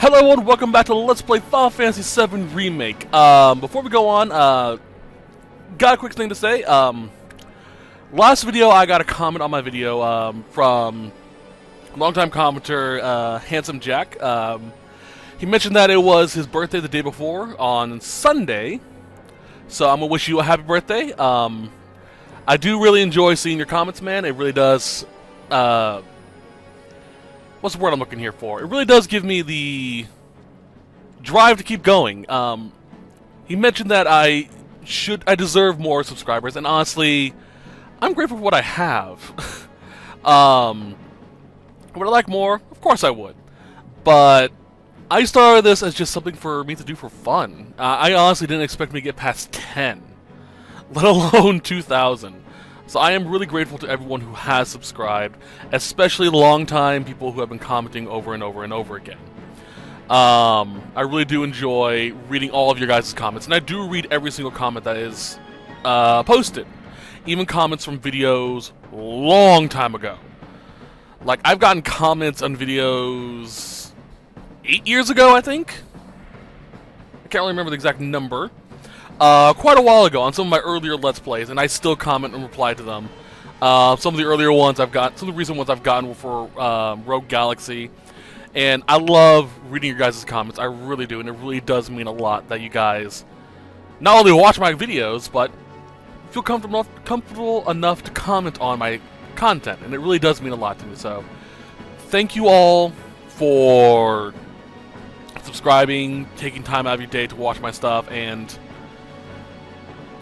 Hello everyone, welcome back to Let's Play Final Fantasy VII Remake. Before we go on, got a quick thing to say. Last video I got a comment on my video from longtime commenter Handsome Jack. He mentioned that it was his birthday the day before, on Sunday. So I'm going to wish you a happy birthday. I do really enjoy seeing your comments, man. It really does... what's the word I'm looking here for? It really does give me the drive to keep going. He mentioned that I deserve more subscribers, and honestly, I'm grateful for what I have. Would I like more? Of course I would. But I started this as just something for me to do for fun. I honestly didn't expect me to get past 10, let alone 2,000. So I am really grateful to everyone who has subscribed, especially long-time people who have been commenting over and over and over again. I really do enjoy reading all of your guys' comments, and I do read every single comment that is posted. Even comments from videos long time ago. Like, I've gotten comments on videos 8 years ago, I think? I can't really remember the exact number. Quite a while ago on some of my earlier Let's Plays, and I still comment and reply to them. Some of the earlier ones some of the recent ones I've gotten were for Rogue Galaxy, and I love reading your guys' comments. I really do, and it really does mean a lot that you guys not only watch my videos, but feel comfortable enough to comment on my content, and it really does mean a lot to me. So, thank you all for subscribing, taking time out of your day to watch my stuff, and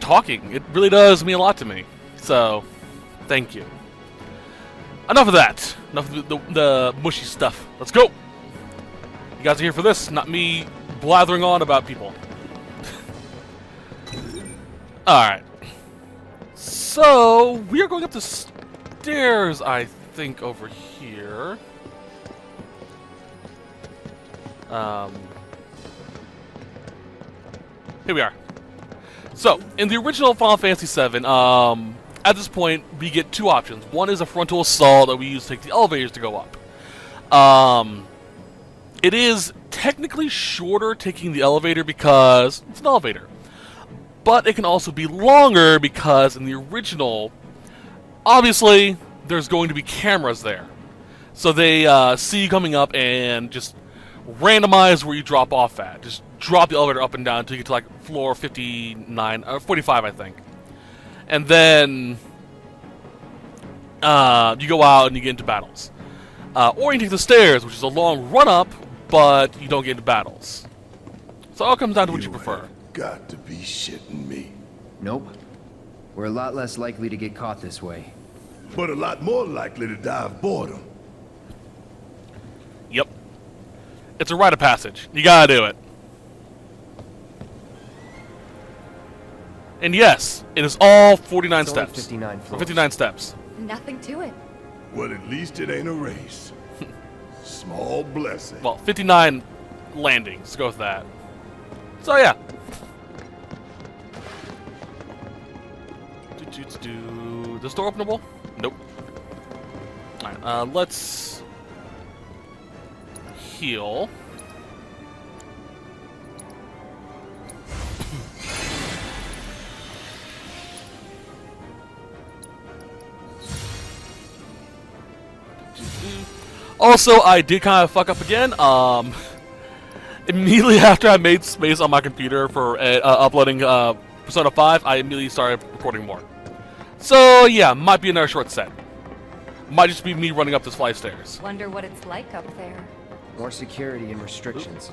talking. It really does mean a lot to me. So, thank you. Enough of that. Enough of the mushy stuff. Let's go! You guys are here for this, not me blathering on about people. Alright. So, we are going up the stairs, I think, over here. Here we are. So, in the original Final Fantasy VII, at this point, we get two options. One is a frontal assault that we use to take the elevators to go up. It is technically shorter taking the elevator because it's an elevator. But it can also be longer because in the original, obviously, there's going to be cameras there. So they see you coming up and just randomize where you drop off at. Just drop the elevator up and down until you get to like floor 59 or 45, I think. And then you go out and you get into battles. Or you can take the stairs, which is a long run up, but you don't get into battles. So it all comes down to what you prefer. Got to be shitting me. Nope. We're a lot less likely to get caught this way. But a lot more likely to die of boredom. Yep. It's a rite of passage. You gotta do it. And yes, it is all 49 It's only steps. 59 floors. 59 steps. Nothing to it. Well, at least it ain't a race. Small blessing. Well, 59 landings. Let's go with that. So yeah. This door openable? Nope. Alright, let's heal. Also, I did kind of fuck up again. Immediately after I made space on my computer for uploading Persona 5, I immediately started recording more. So yeah, might be another short set. Might just be me running up this flight of stairs. Wonder what it's like up there. More security and restrictions.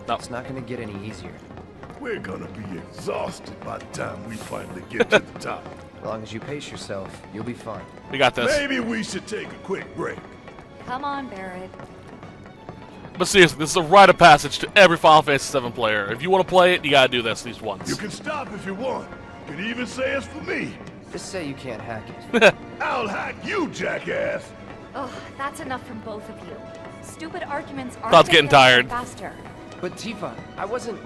No. It's not gonna get any easier. We're gonna be exhausted by the time we finally get to the top. As long as you pace yourself, you'll be fine. We got this. Maybe we should take a quick break. Come on, Barrett. But seriously, this is a rite of passage to every Final Fantasy VII player. If you want to play it, you gotta do this at least once. You can stop if you want. You can even say it's for me. Just say you can't hack it. I'll hack you, jackass. Ugh, that's enough from both of you. Stupid arguments aren't Thoughts getting tired. faster. But Tifa, I wasn't...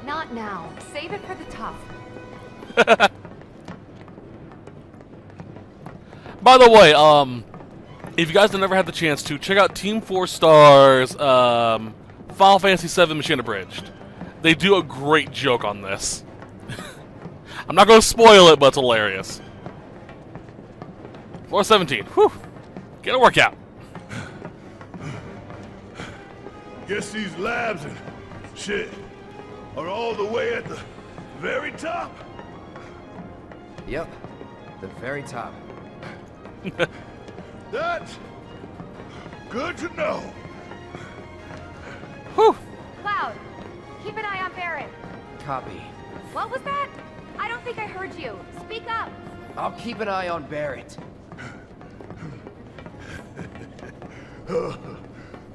Not now. Save it for the tough. By the way, if you guys have never had the chance to, check out Team 4 Star's Final Fantasy VII Machine Abridged. They do a great joke on this. I'm not going to spoil it, but it's hilarious. Floor 17. Whew. Get a workout. Guess these labs and shit are all the way at the very top? Yep. The very top. That's good to know. Whew. Cloud, keep an eye on Barrett. Copy. What was that? I don't think I heard you. Speak up. I'll keep an eye on Barrett.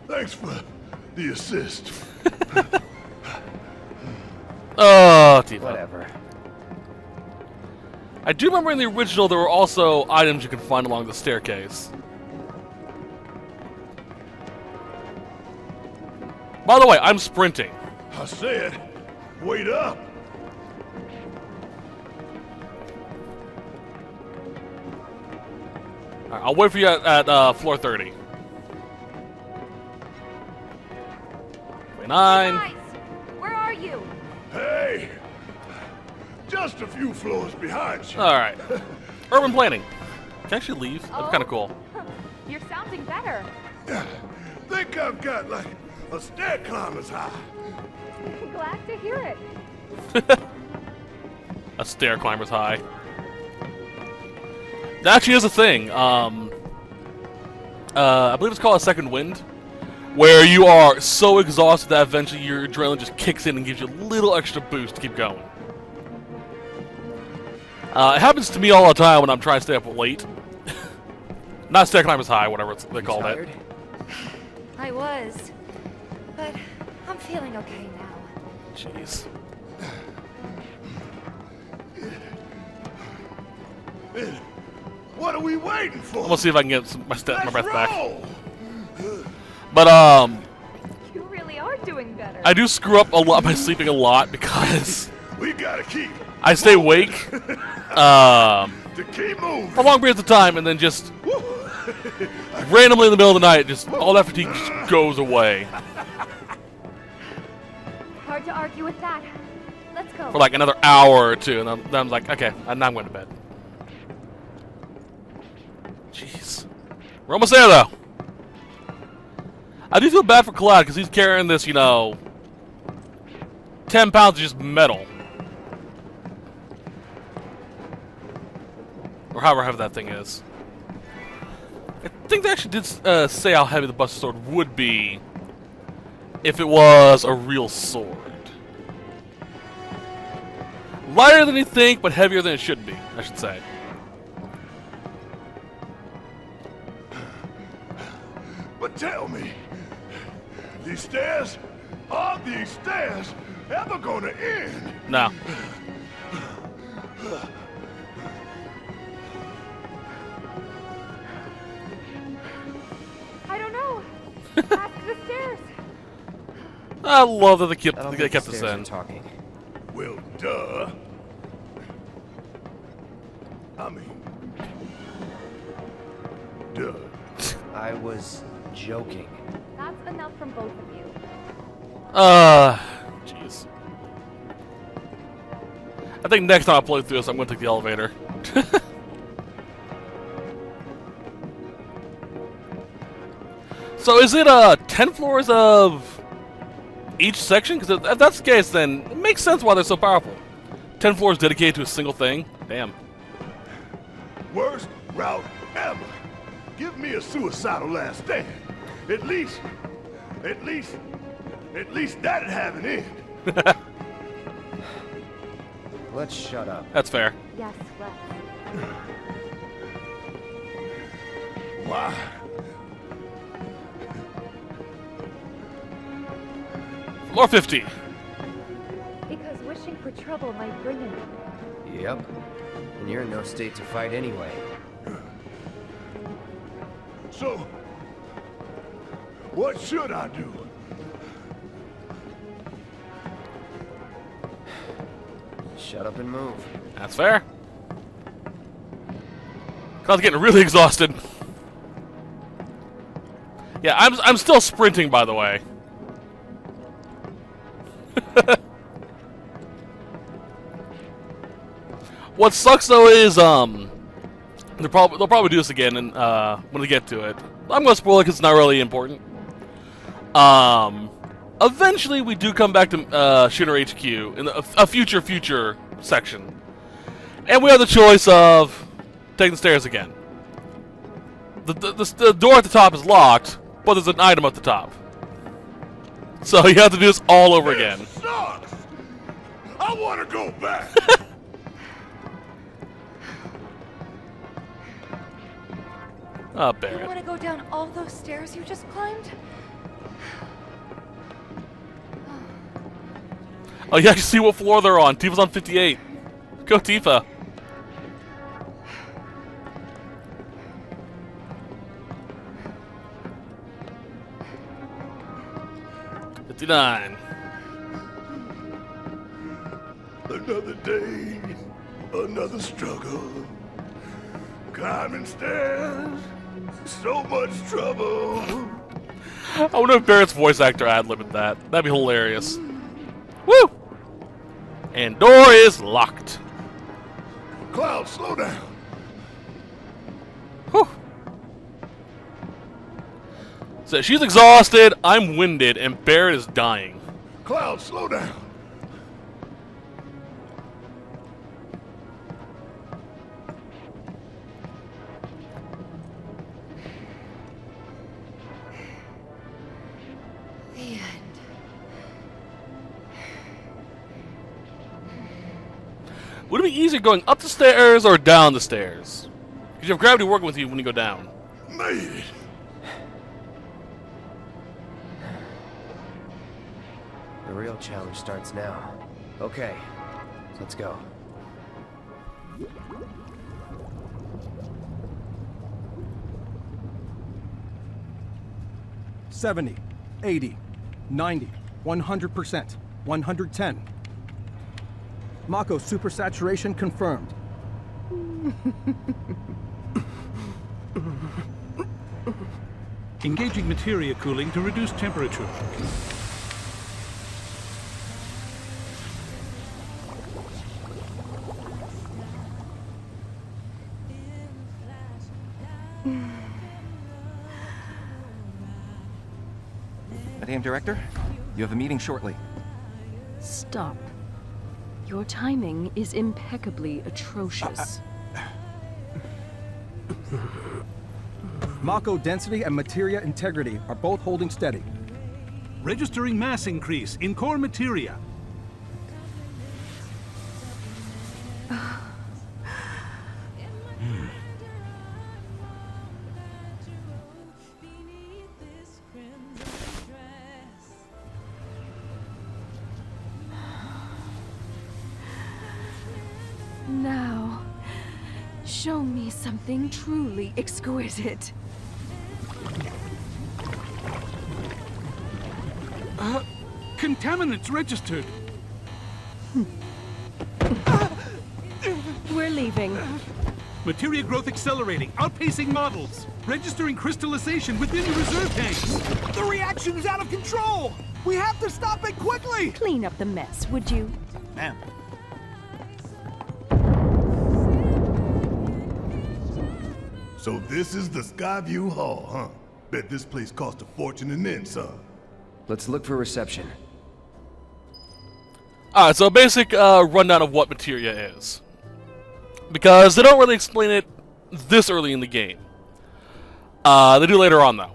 Thanks for the assist. Oh, Tifa. Whatever. I do remember in the original there were also items you can find along the staircase. By the way, I'm sprinting. I said, wait up. Alright, I'll wait for you at floor 30. 29. Guys, where are you? Hey, just a few floors behind you. Alright. Urban planning. Can I actually leave? That'd be kind of cool. You're sounding better. Think I've got like a stair climber's high. Glad to hear it. A stair climber's high. That actually is a thing. I believe it's called a second wind, where you are so exhausted that eventually your adrenaline just kicks in and gives you a little extra boost to keep going. It happens to me all the time when I'm trying to stay up late. Not stair climbers high, whatever they call it. I was, but I'm feeling okay now. Jeez. What are we waiting for? We'll see if I can get my breath back. Roll. But You really are doing better. I do screw up a lot by sleeping a lot because We gotta keep I stay awake to keep moving. for long periods of time, and then just randomly in the middle of the night, just all that fatigue just goes away Hard to argue with that. Let's go. for like another hour or two, and then I'm like, okay, now I'm going to bed. Jeez, we're almost there though. I do feel bad for Cloud because he's carrying this, 10 pounds of just metal. Or however heavy that thing is. I think they actually did say how heavy the Buster Sword would be if it was a real sword. Lighter than you think, but heavier than it should be, I should say. But tell me, these stairs, are these stairs ever gonna end? No. I don't know. Back to the stairs. I love that they I don't kept think us stairs in. are talking. Well, duh. I mean, duh. I was joking. That's enough from both of you. Jeez. I think next time I play through this, I'm going to take the elevator. So is it 10 floors of each section? Because if that's the case, then it makes sense why they're so powerful. 10 floors dedicated to a single thing? Damn. Worst route ever. Give me a suicidal last stand. At least that'd have an end. Let's shut up. That's fair. Yes, let's. Why? Floor 50. Because wishing for trouble might bring it. Yep. And you're in no state to fight anyway. So, what should I do? Shut up and move. That's fair. Cloud's getting really exhausted. Yeah, I'm still sprinting, by the way. What sucks though is they'll probably do this again and when they get to it. I'm gonna spoil it because it's not really important. Eventually we do come back to Shooter HQ in a future section, and we have the choice of taking the stairs again. The door at the top is locked, but there's an item at the top. So you have to do this all over again. Sucks. I want to go back. Oh, You Barrett. want to go down all those stairs you just climbed? Oh, you actually see what floor they're on. Tifa's on 58. Go, Tifa. $59. Another day, another struggle. Climbing stairs, so much trouble. I wonder if Barrett's voice actor ad-libbed that. That'd be hilarious. Woo! And door is locked. Cloud, slow down. Whew. So she's exhausted, I'm winded, and Barrett is dying. Cloud, slow down. The end. Would it be easier going up the stairs or down the stairs? Because you have gravity working with you when you go down. Made it. The real challenge starts now. Okay, let's go. $70, $80, $90, 100%, 110. Mako supersaturation confirmed. Engaging materia cooling to reduce temperature. Madam Director, you have a meeting shortly. Stop. Your timing is impeccably atrocious. Mako density and materia integrity are both holding steady. Registering mass increase in core materia. Now, show me something truly exquisite. Contaminants registered. We're leaving. Materia growth accelerating, outpacing models. Registering crystallization within the reserve tanks. The reaction is out of control! We have to stop it quickly! Clean up the mess, would you? Ma'am. So this is the Skyview Hall, huh? Bet this place cost a fortune and then some. Let's look for reception. Alright, so a basic rundown of what materia is. Because they don't really explain it this early in the game. They do later on, though.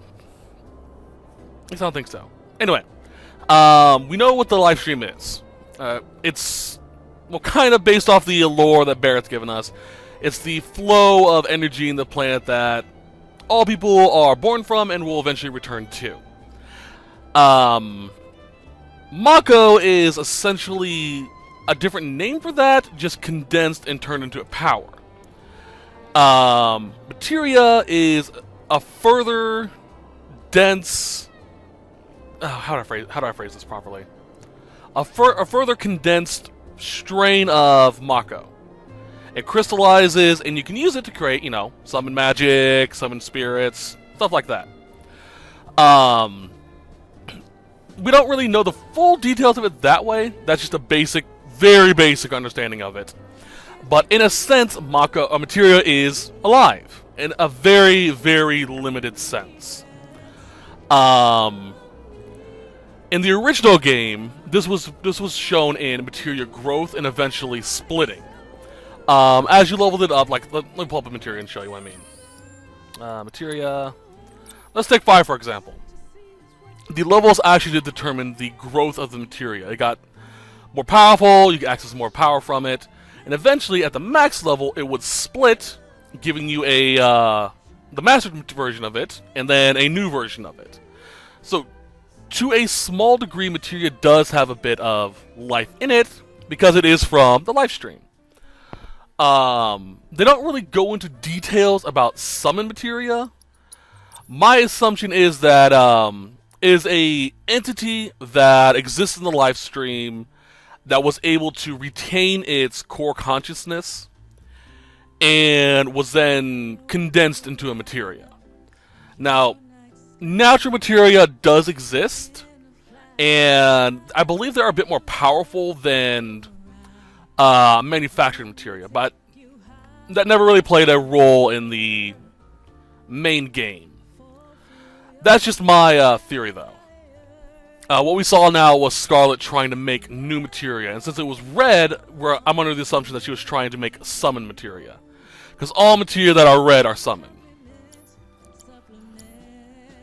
At least I don't think so. Anyway, we know what the live stream is. It's, well, kind of based off the lore that Barrett's given us. It's the flow of energy in the planet that all people are born from and will eventually return to. Mako is essentially a different name for that, just condensed and turned into a power. Materia is a further dense... how do I phrase this properly? A further condensed strain of Mako. It crystallizes, and you can use it to create, you know, summon magic, summon spirits, stuff like that. we don't really know the full details of it that way. That's just a basic, very basic understanding of it. But in a sense, materia is alive in a very, very limited sense. In the original game, this was shown in materia growth and eventually splitting. As you leveled it up, like let me pull up a materia and show you what I mean. Materia. Let's take 5 for example. The levels actually did determine the growth of the materia. It got more powerful. You could access more power from it, and eventually, at the max level, it would split, giving you the mastered version of it, and then a new version of it. So, to a small degree, materia does have a bit of life in it because it is from the live stream. They don't really go into details about summon materia. My assumption is that is a entity that exists in the live stream that was able to retain its core consciousness and was then condensed into a materia. Now, natural materia does exist, and I believe they are a bit more powerful than manufactured materia, but that never really played a role in the main game. That's just my theory, though. What we saw now was Scarlet trying to make new materia, and since it was red, I'm under the assumption that she was trying to make summon materia, because all materia that are red are summoned.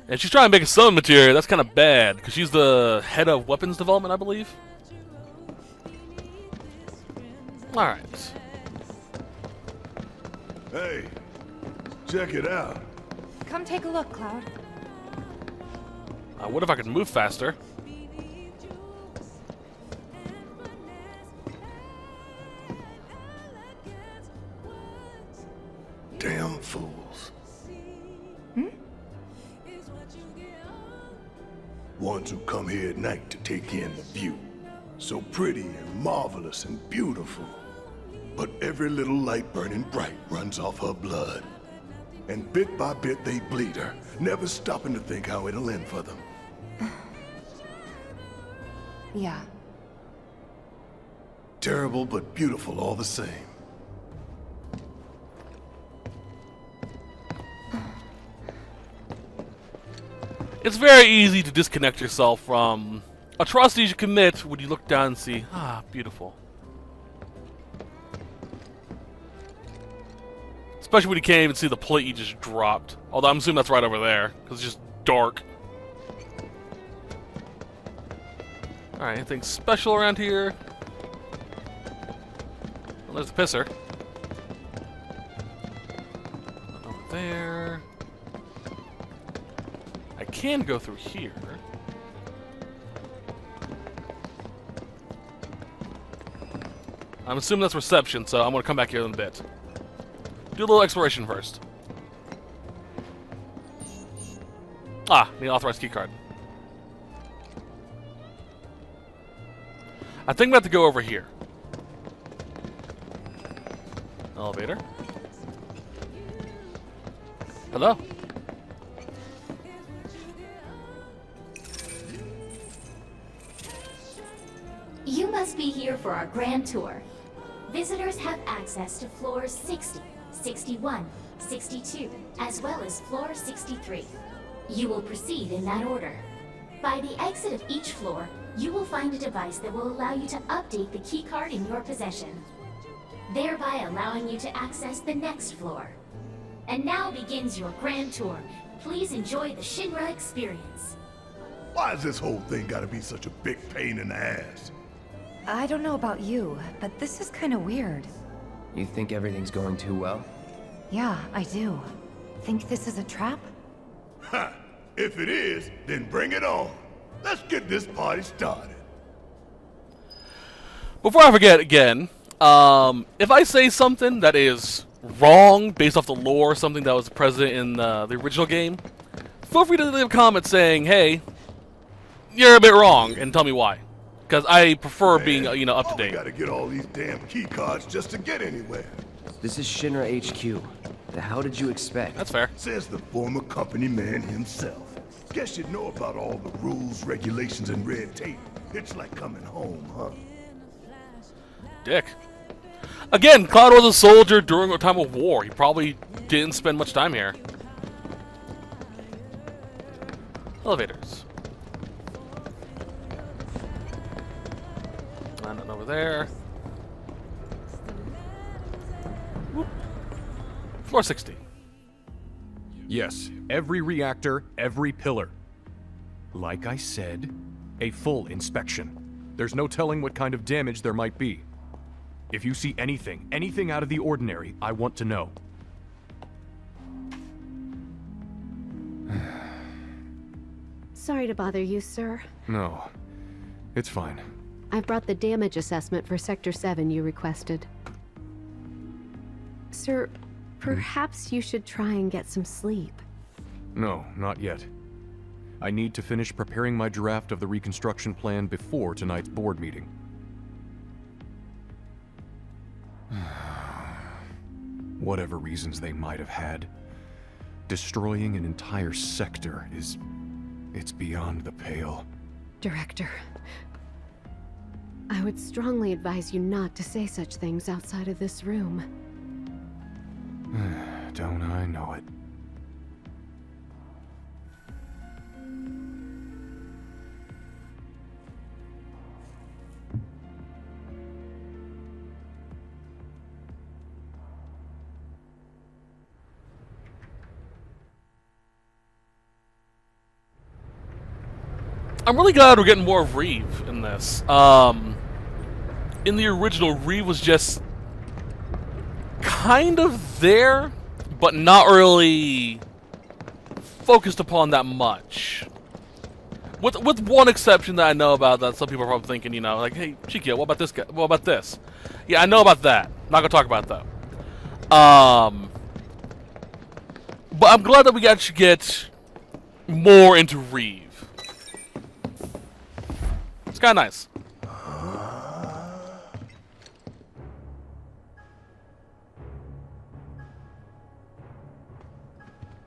And she's trying to make a summon materia. That's kind of bad, because she's the head of weapons development, I believe. Alright. Hey, check it out. Come take a look, Cloud. What if I could move faster? Damn fools. Ones who come here at night to take in the view. So pretty and marvelous and beautiful. But every little light burning bright runs off her blood. And bit by bit they bleed her, never stopping to think how it'll end for them. Yeah. Terrible but beautiful all the same. It's very easy to disconnect yourself from atrocities you commit when you look down and see, beautiful. Especially when you can't even see the plate you just dropped. Although I'm assuming that's right over there, because it's just dark. Alright, anything special around here? Well, there's a pisser. Over there. I can go through here. I'm assuming that's reception, so I'm going to come back here in a bit. Do a little exploration first. Need an authorized keycard. I think we have to go over here. Elevator. Hello? You must be here for our grand tour. Visitors have access to floors 60, 61, 62, as well as floor 63. You will proceed in that order. By the exit of each floor, you will find a device that will allow you to update the keycard in your possession, thereby allowing you to access the next floor. And now begins your grand tour. Please enjoy the Shinra experience. Why has this whole thing gotta be such a big pain in the ass? I don't know about you, but this is kind of weird. You think everything's going too well? Yeah, I do. Think this is a trap? Ha! If it is, then bring it on. Let's get this party started. Before I forget again, if I say something that is wrong based off the lore, something that was present in the original game, feel free to leave a comment saying, hey, you're a bit wrong, and tell me why. Because I prefer being, up to date. We gotta get all these damn key cards just to get anywhere. This is Shinra HQ. The hell did you expect? That's fair. Says the former company man himself. Guess you'd know about all the rules, regulations, and red tape. It's like coming home, huh? Dick. Again, Cloud was a soldier during a time of war. He probably didn't spend much time here. Elevators. And then over there. Whoop. Floor 60. Yes, every reactor, every pillar. Like I said, a full inspection. There's no telling what kind of damage there might be. If you see anything out of the ordinary, I want to know. Sorry to bother you, sir. No, it's fine. I've brought the damage assessment for Sector 7 you requested. Sir, perhaps you should try and get some sleep. No, not yet. I need to finish preparing my draft of the reconstruction plan before tonight's board meeting. Whatever reasons they might have had, destroying an entire sector it's beyond the pale. Director, I would strongly advise you not to say such things outside of this room. Don't I know it? I'm really glad we're getting more of Reeve in this. In the original, Reeve was just kind of there, but not really focused upon that much. With one exception that I know about that some people are probably thinking, you know, like, hey, Chikio, what about this guy? What about this? Yeah, I know about that. Not gonna talk about that. But I'm glad that we actually get more into Reeve. It's kind of nice.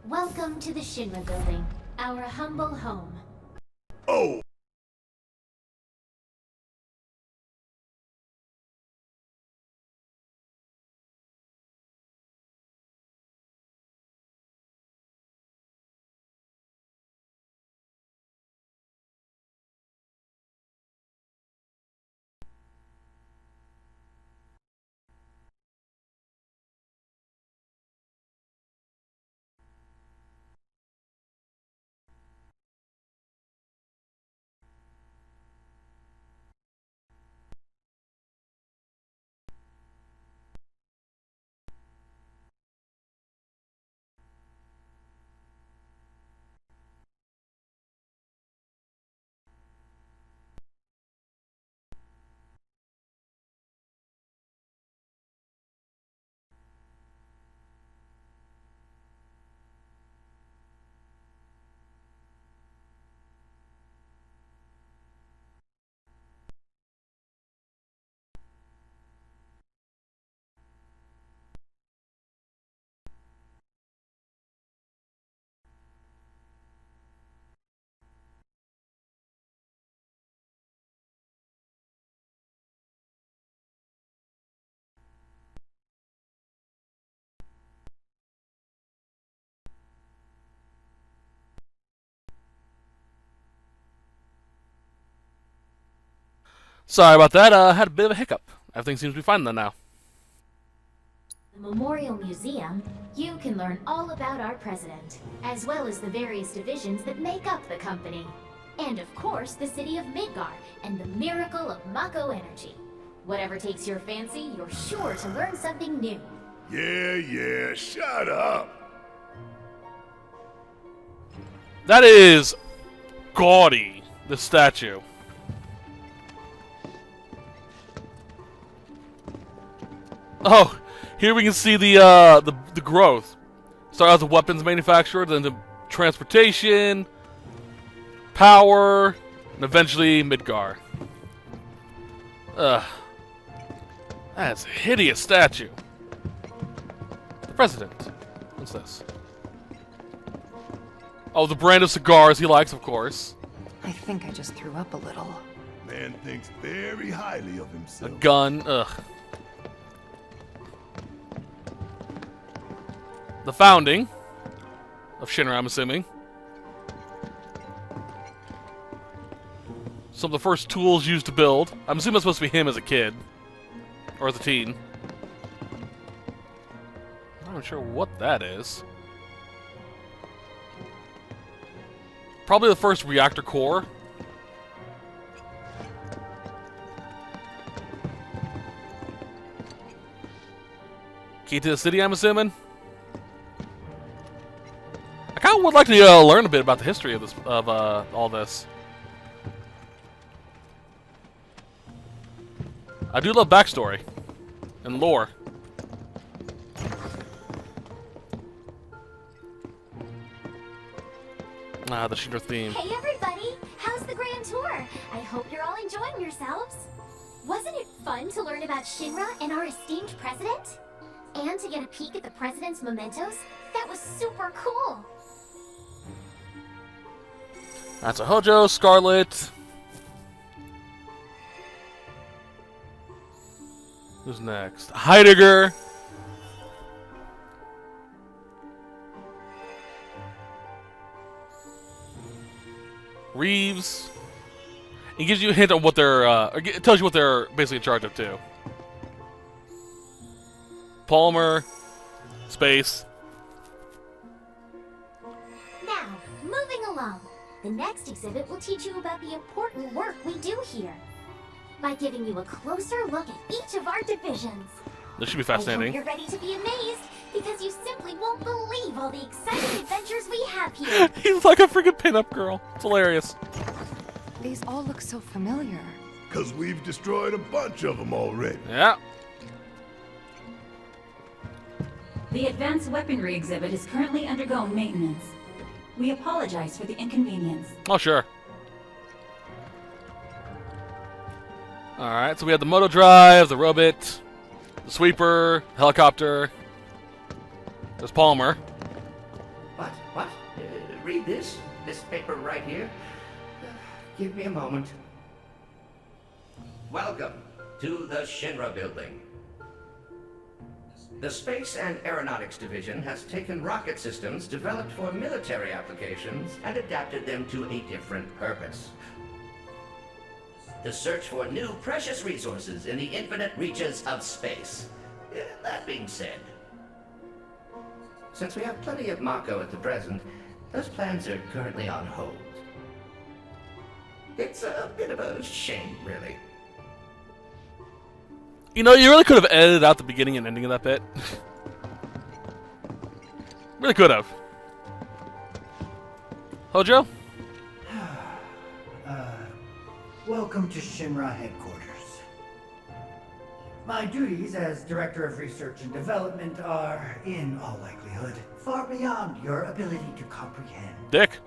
Welcome to the Shinra building, our humble home. Oh! Sorry about that. I had a bit of a hiccup. Everything seems to be fine now. The Memorial Museum, you can learn all about our president, as well as the various divisions that make up the company. And of course, the city of Midgar and the miracle of Mako energy. Whatever takes your fancy, you're sure to learn something new. Yeah, shut up! That is gaudy, the statue. Oh, here we can see the growth. Start as a weapons manufacturer, then to transportation, power, and eventually Midgar. That's a hideous statue. The president. What's this? Oh, the brand of cigars he likes, of course. I think I just threw up a little. Man thinks very highly of A himself. gun, ugh. The founding of Shinra, I'm assuming. Some of the first tools used to build. I'm assuming it's supposed to be him as a kid. Or as a teen. I'm not sure what that is. Probably the first reactor core. Key to the city, I'm assuming. I kind of would like to learn a bit about the history of this, all this. I do love backstory and lore. Ah, the Shinra theme. Hey everybody! How's the grand tour? I hope you're all enjoying yourselves. Wasn't it fun to learn about Shinra and our esteemed president? And to get a peek at the president's mementos? That was super cool! That's a Hojo, Scarlet. Who's next? Heidegger. Reeves. It gives you a hint on what they're, it tells you what they're basically in charge of too. Palmer. Space. Now, moving along. The next exhibit will teach you about the important work we do here. By giving you a closer look at each of our divisions. This should be I fascinating. hope you're ready to be amazed, because you simply won't believe all the exciting adventures we have here. He's like a freaking pinup girl. It's hilarious. These all look so familiar. 'Cause we've destroyed a bunch of them already. Yeah. The Advanced Weaponry exhibit is currently undergoing maintenance. We apologize for the inconvenience. Oh, sure. Alright, so we have the moto drive, the robot, the sweeper, helicopter. There's Palmer. What? Read this? This paper right here? Give me a moment. Welcome to the Shinra building. The Space and Aeronautics Division has taken rocket systems developed for military applications and adapted them to a different purpose. The search for new precious resources in the infinite reaches of space. That being said, since we have plenty of Mako at the present, those plans are currently on hold. It's a bit of a shame, really. You know, you really could have edited out the beginning and ending of that bit. Really could have. Hojo? Welcome to Shinra headquarters. My duties as Director of Research and Development are, in all likelihood, far beyond your ability to comprehend. Dick.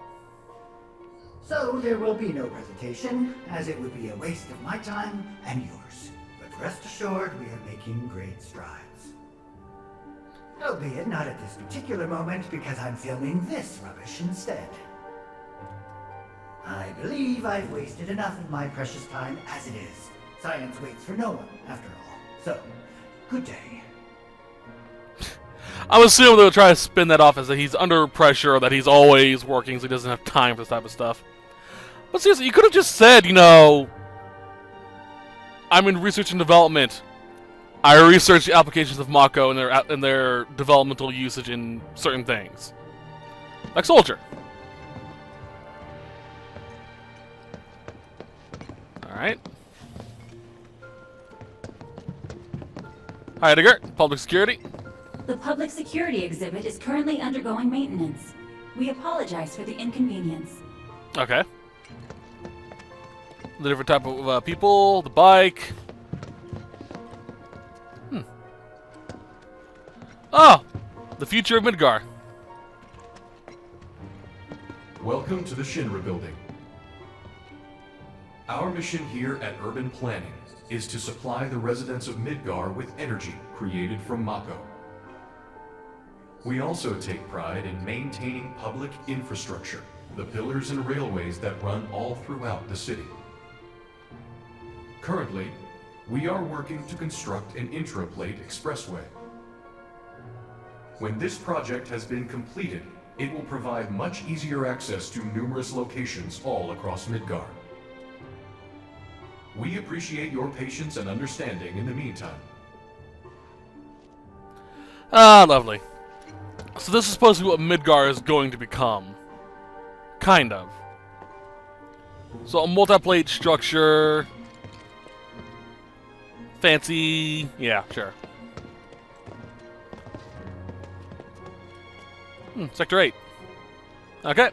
So there will be no presentation, as it would be a waste of my time and yours. But rest assured, we are making great strides. Albeit not at this particular moment, because I'm filming this rubbish instead. I believe I've wasted enough of my precious time as it is. Science waits for no one, after all. So, good day. I'm assuming they'll try to spin that off as that he's under pressure or that he's always working so he doesn't have time for this type of stuff. But seriously, you could have just said, you know, I'm in research and development. I research the applications of Mako and their developmental usage in certain things. Like Soldier. Alright. Heidegger, public security. The public security exhibit is currently undergoing maintenance. We apologize for the inconvenience. Okay. The different type of people, the bike. Oh! The future of Midgar. Welcome to the Shinra building. Our mission here at Urban Planning is to supply the residents of Midgar with energy created from Mako. We also take pride in maintaining public infrastructure, the pillars and railways that run all throughout the city. Currently, we are working to construct an intraplate expressway. When this project has been completed, it will provide much easier access to numerous locations all across Midgar. We appreciate your patience and understanding in the meantime. Ah, lovely. So this is supposed to be what Midgar is going to become. Kind of. So a multi-plate structure. Fancy. Yeah, sure. Sector 8. Okay.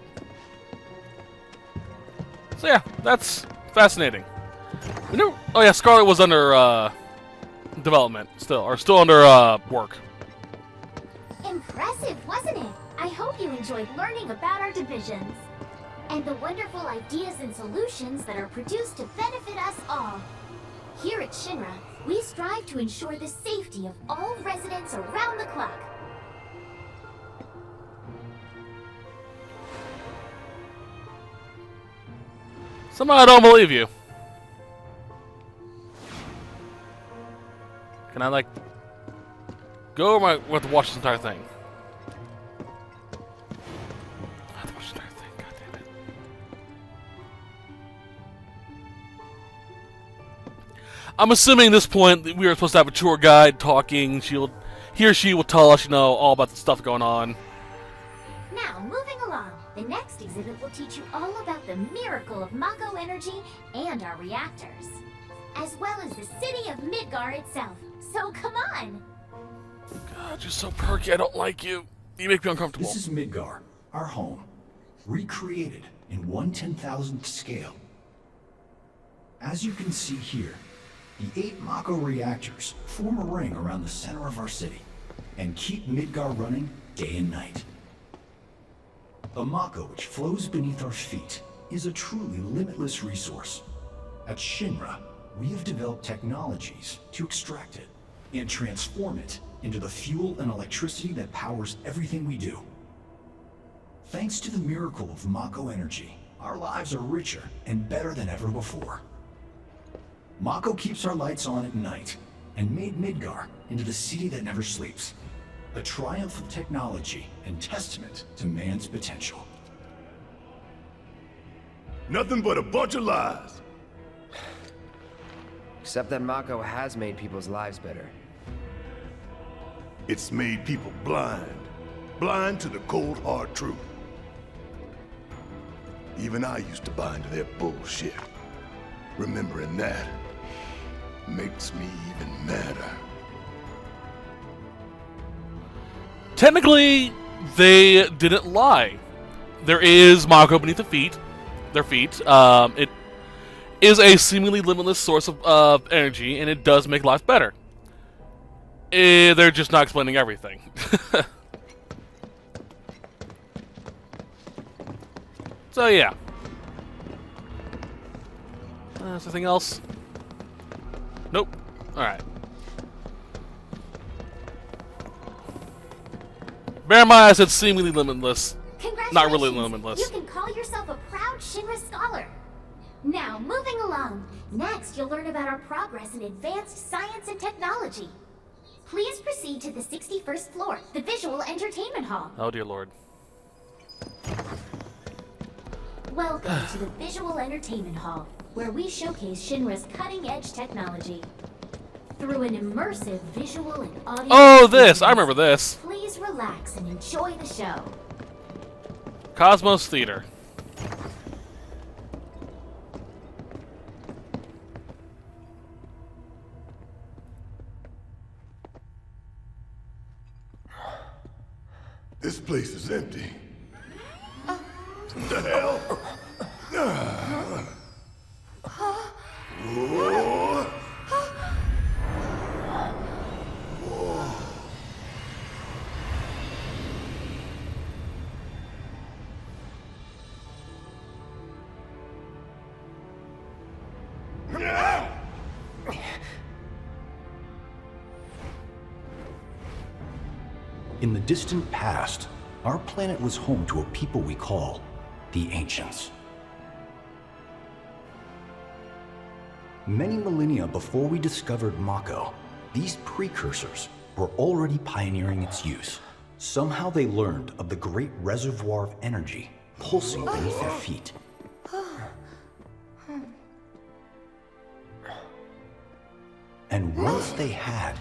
So yeah, that's fascinating. We knew, oh yeah, Scarlet was under development still, or still under work. Impressive, wasn't it? I hope you enjoyed learning about our divisions and the wonderful ideas and solutions that are produced to benefit us all. Here at Shinra, we strive to ensure the safety of all residents around the clock. Somehow I don't believe you. Can I, like, go or am I have to watch this entire thing? I have to watch this entire thing, god damn it. I'm assuming at this point that we are supposed to have a tour guide talking. He or she will tell us, you know, all about the stuff going on. Now, moving along, the next exhibit will teach you all about the miracle of Mako energy and our reactors, as well as the city of Midgar itself. So come on! God, you're so perky, I don't like you. You make me uncomfortable. This is Midgar, our home, recreated in 1/10,000th scale. As you can see here, the 8 Mako reactors form a ring around the center of our city and keep Midgar running day and night. The Mako which flows beneath our feet is a truly limitless resource. At Shinra, we have developed technologies to extract it and transform it into the fuel and electricity that powers everything we do. Thanks to the miracle of Mako energy, our lives are richer and better than ever before. Mako keeps our lights on at night and made Midgar into the city that never sleeps. A triumph of technology and testament to man's potential. Nothing but a bunch of lies. Except that Mako has made people's lives better. It's made people blind. Blind to the cold, hard truth. Even I used to buy into their bullshit. Remembering that makes me even madder. Technically, they didn't lie. There is Mako beneath their feet. It is a seemingly limitless source of energy, and it does make life better. They're just not explaining everything. So yeah. Something else? Nope. Alright. Bear in mind I said seemingly limitless. Not really limitless. You can call yourself a proud Shinra scholar. Now, moving along. Next, you'll learn about our progress in advanced science and technology. Please proceed to the 61st floor, the Visual Entertainment Hall. Oh dear lord. Welcome to the Visual Entertainment Hall, where we showcase Shinra's cutting-edge technology. Through an immersive visual and audio... Oh, this! I remember this. Please relax and enjoy the show. Cosmos Theater. This place is empty. What the hell? Whoa. In the distant past, our planet was home to a people we call the Ancients. Many millennia before we discovered Mako, these precursors were already pioneering its use. Somehow they learned of the great reservoir of energy pulsing beneath their feet. And once they had,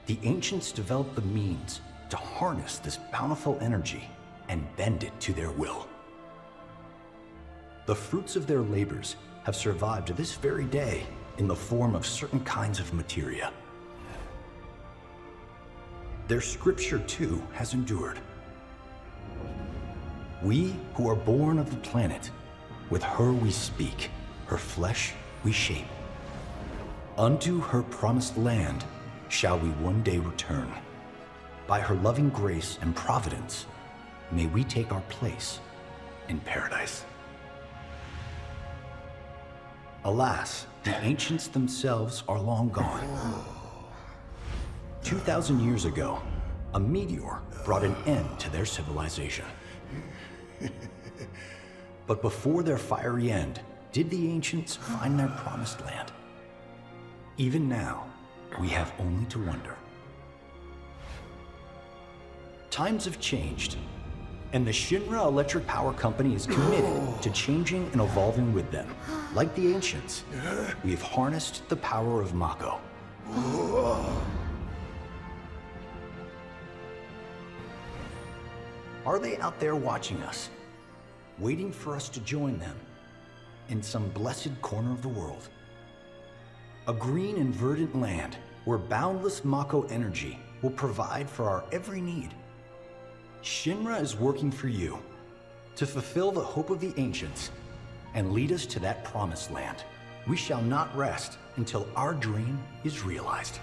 the Ancients developed the means to harness this bountiful energy and bend it to their will. The fruits of their labors have survived to this very day in the form of certain kinds of materia. Their scripture, too, has endured. We who are born of the planet, with her we speak, her flesh we shape. Unto her promised land shall we one day return. By her loving grace and providence, may we take our place in paradise. Alas, the Ancients themselves are long gone. 2,000 years ago, a meteor brought an end to their civilization. But before their fiery end, did the Ancients find their promised land? Even now, we have only to wonder. Times have changed, and the Shinra Electric Power Company is committed to changing and evolving with them. Like the Ancients, we have harnessed the power of Mako. Are they out there watching us, waiting for us to join them in some blessed corner of the world? A green and verdant land where boundless Mako energy will provide for our every need. Shinra is working for you to fulfill the hope of the Ancients and lead us to that promised land. We shall not rest until our dream is realized.